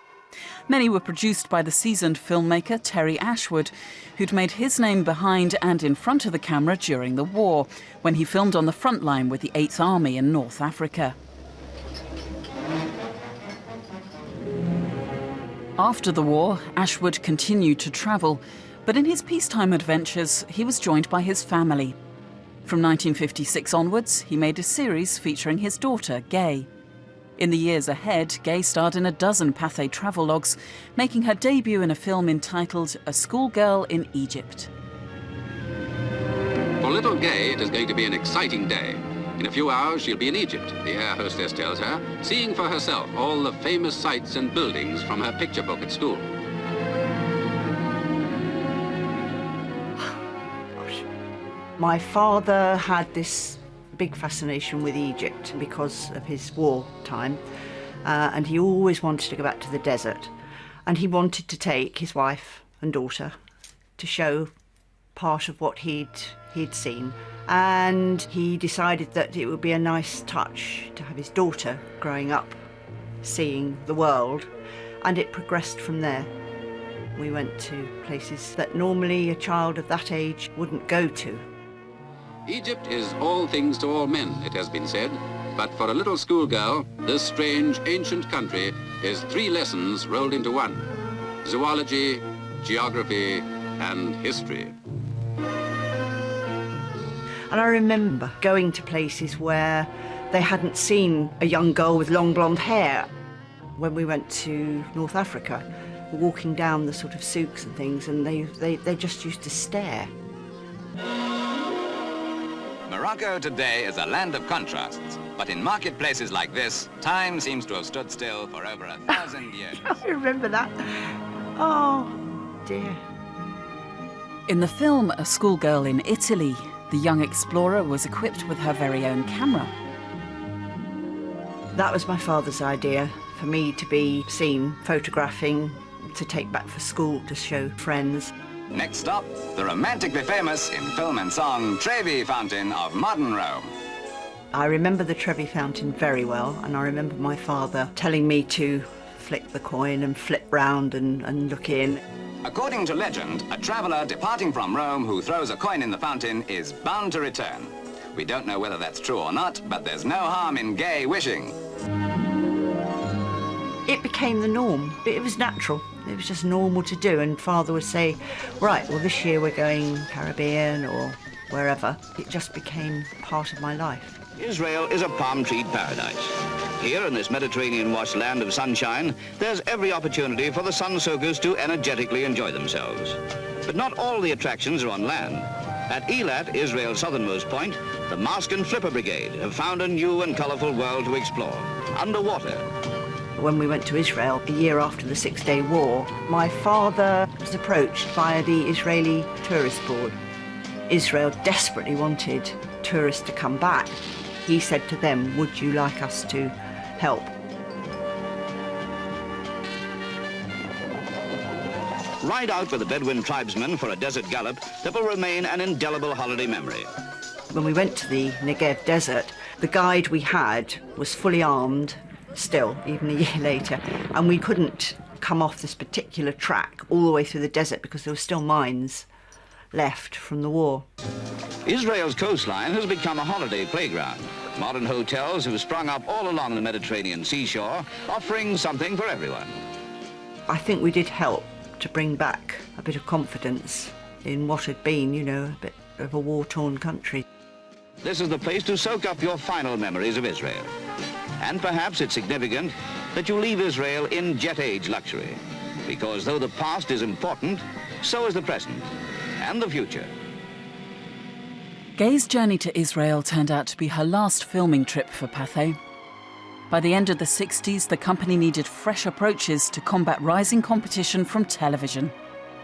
Many were produced by the seasoned filmmaker Terry Ashwood, who'd made his name behind and in front of the camera during the war, when he filmed on the front line with the 8th Army in North Africa. After the war, Ashwood continued to travel, but in his peacetime adventures, he was joined by his family. From 1956 onwards, he made a series featuring his daughter, Gay. In the years ahead, Gay starred in a dozen Pathe travelogues, making her debut in a film entitled A Schoolgirl in Egypt.
For little Gay, it is going to be an exciting day. In a few hours, she'll be in Egypt, the air hostess tells her, seeing for herself all the famous sights and buildings from her picture book at school.
My father had this big fascination with Egypt because of his war time, and he always wanted to go back to the desert, and he wanted to take his wife and daughter to show part of what he'd seen, and he decided that it would be a nice touch to have his daughter growing up seeing the world, and it progressed from there. We went to places that normally a child of that age wouldn't go to.
Egypt is all things to all men, it has been said, but for a little schoolgirl, this strange ancient country is 3 lessons rolled into one: zoology, geography, and history.
And I remember going to places where they hadn't seen a young girl with long blonde hair. When we went to North Africa, walking down the sort of souks and things, and they just used to stare.
Morocco today is a land of contrasts, but in marketplaces like this, time seems to have stood still for over 1,000 years.
I remember that. Oh, dear.
In the film A Schoolgirl in Italy, the young explorer was equipped with her very own camera.
That was my father's idea, for me to be seen photographing, to take back for school to show friends.
Next stop, the romantically famous, in film and song, Trevi Fountain of modern Rome.
I remember the Trevi Fountain very well, and I remember my father telling me to flick the coin and flip round and look in.
According to legend, a traveller departing from Rome who throws a coin in the fountain is bound to return. We don't know whether that's true or not, but there's no harm in Gay wishing.
It became the norm. It was natural. It was just normal to do, and Father would say, right, well, this year we're going Caribbean or wherever. It just became part of my life.
Israel is a palm-treed paradise. Here in this Mediterranean-washed land of sunshine, there's every opportunity for the sun-soakers to energetically enjoy themselves. But not all the attractions are on land. At Eilat, Israel's southernmost point, the Mask and Flipper Brigade have found a new and colourful world to explore, underwater.
When we went to Israel, a year after the Six-Day War, my father was approached by the Israeli Tourist Board. Israel desperately wanted tourists to come back. He said to them, would you like us to help?
Ride out with the Bedouin tribesmen for a desert gallop that will remain an indelible holiday memory.
When we went to the Negev desert, the guide we had was fully armed, still, even a year later, and we couldn't come off this particular track all the way through the desert because there were still mines left from the war.
Israel's coastline has become a holiday playground. Modern hotels have sprung up all along the Mediterranean seashore, offering something for everyone.
I think we did help to bring back a bit of confidence in what had been, you know, a bit of a war-torn country.
this is the place to soak up your final memories of Israel. And perhaps it's significant that you leave Israel in jet-age luxury, because though the past is important, so is the present and the future.
Gay's journey to Israel turned out to be her last filming trip for Pathe. By the end of the 60s, the company needed fresh approaches to combat rising competition from television.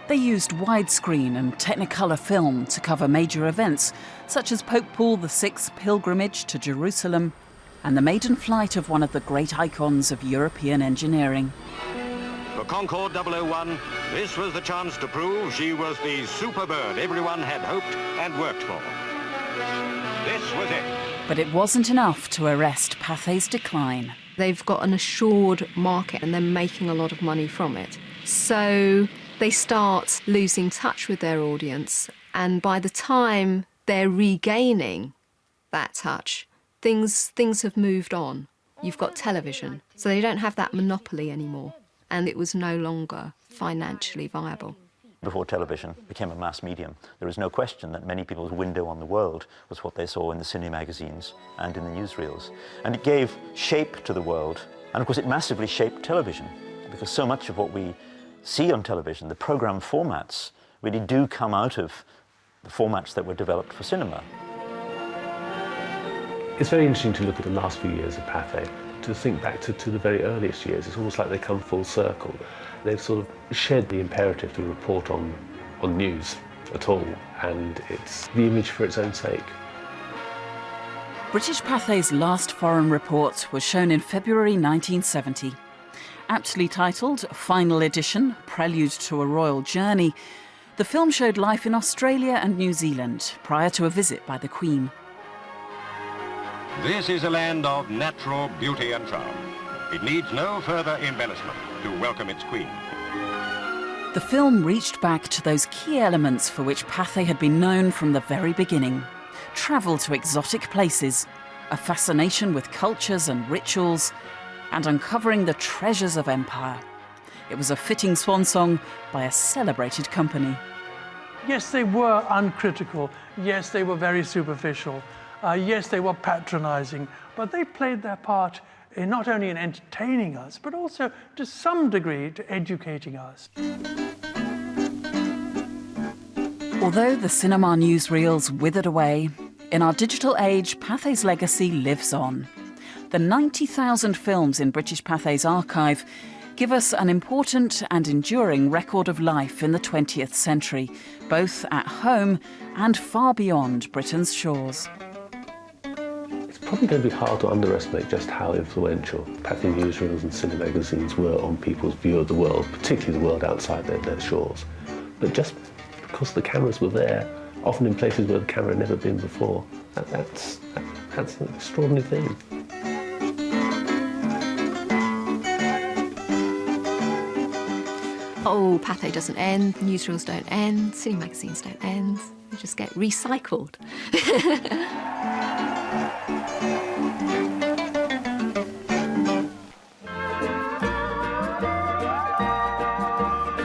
They used widescreen and Technicolor film to cover major events, such as Pope Paul VI's pilgrimage to Jerusalem and the maiden flight of one of the great icons of European engineering.
For Concorde 001, this was the chance to prove she was the super bird everyone had hoped and worked for. This was it.
But it wasn't enough to arrest Pathe's decline.
They've got an assured market and they're making a lot of money from it. So they start losing touch with their audience, and by the time they're regaining that touch, things have moved on. You've got television, so they don't have that monopoly anymore, and it was no longer financially viable.
Before television became a mass medium, there is no question that many people's window on the world was what they saw in the cine magazines and in the newsreels. And it gave shape to the world, and of course it massively shaped television, because so much of what we see on television, the program formats, really do come out of the formats that were developed for cinema.
It's very interesting to look at the last few years of Pathe, to think back to the very earliest years. It's almost like they come full circle. They've sort of shed the imperative to report on news at all, and it's the image for its own sake.
British Pathe's last foreign report was shown in February 1970. Aptly titled Final Edition, Prelude to a Royal Journey, the film showed life in Australia and New Zealand prior to a visit by the Queen.
This is a land of natural beauty and charm. It needs no further embellishment to welcome its queen.
The film reached back to those key elements for which Pathe had been known from the very beginning. Travel to exotic places, a fascination with cultures and rituals, and uncovering the treasures of empire. It was a fitting swan song by a celebrated company.
Yes, they were uncritical. Yes, they were very superficial. Yes, they were patronizing. But they played their part in not only in entertaining us, but also to some degree to educating us.
Although the cinema newsreels withered away, in our digital age, Pathe's legacy lives on. The 90,000 films in British Pathe's archive give us an important and enduring record of life in the 20th century, both at home and far beyond Britain's shores.
It's probably going to be hard to underestimate just how influential Pathe newsreels and cinema magazines were on people's view of the world, particularly the world outside their shores. But just because the cameras were there, often in places where the camera had never been before, that's an extraordinary thing.
Oh, Pathe doesn't end, newsreels don't end, cinema magazines don't end. They just get recycled.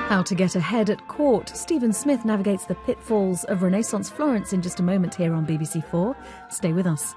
How to get ahead at court. Stephen Smith navigates the pitfalls of Renaissance Florence in just a moment here on BBC4. Stay with us.